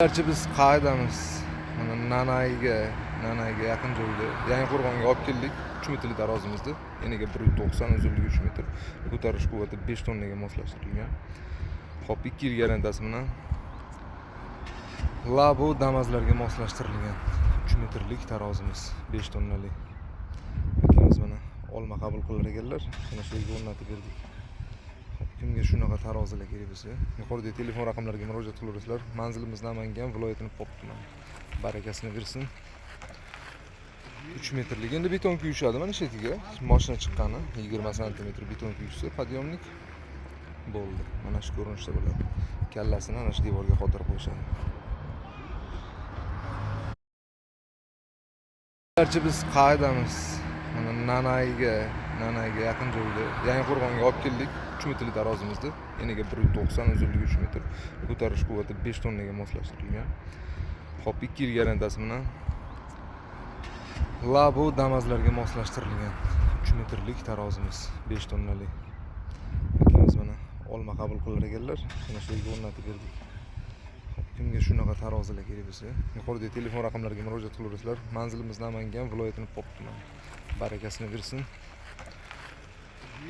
Gerçi biz qaydamiz. Mana Nanayga yaqin joyda Yangiqo'rg'onga olib keldik. 3 metrli tarozimizda. Eniga 190, uzunligi 3 metr. Ko'tarish quvvati 5 tonnaga moslashtirilgan. Xo'p, 2 yil garantiyasi bilan Labo damazlarga moslashtirilgan 3 metrlik tarozimiz, 5 tonnalik. Akamiz mana olma qabul qilar ekanlar. Mana shu yerga o'rnatib berdik. Kimga shunaqa tarozilar kerak bo'lsa, yuqoridagi telefon raqamlariga murojaat qilaverasizlar. Manzilimiz Namangan viloyatining Pop tumani. Barakasini bersin. 3 metrlik. Endi beton quyishadi mana shu yerga. Mashina chiqqani 20 sm beton quyishsa, podyomnik bo'ldi. Mana shu ko'rinishda bo'ladi. Kallasini ana shu devorga qotirib qo'yishadi. Gerçi biz qaydamiz. Mana Nanayga yaqin joyda Yangiqo'rg'onga olib keldik. 3 metrli tarozimizda. Eniga 190, uzunligi 3 metr. Ko'tarish quvvati 5 tonnaga moslashtirilgan. Xo'p, 2 yil garantiyasi bilan Labo damazlarga moslashtirilgan 3 metrlik tarozimiz, 5 tonnalik. Akamiz mana olma qabul qilar ekanlar. Mana shu yerga o'rnatib berdik. Kimga shunaqa tarozilar kerak bo'lsa, yuqoridagi telefon raqamlariga murojaat qilaverasizlar. Manzilimiz Namangan viloyatining Pop tumani. Barakasini bersin.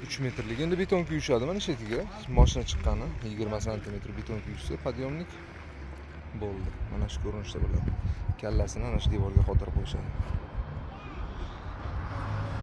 3 metrlik. Endi beton quyishadi mana shu yerga. Mashina chiqqani 20 sm beton quyishsa, podyomnik bo'ldi. Mana shu ko'rinishda bo'ladi. Kallasini ana shu devorga qotirib qo'yishadi.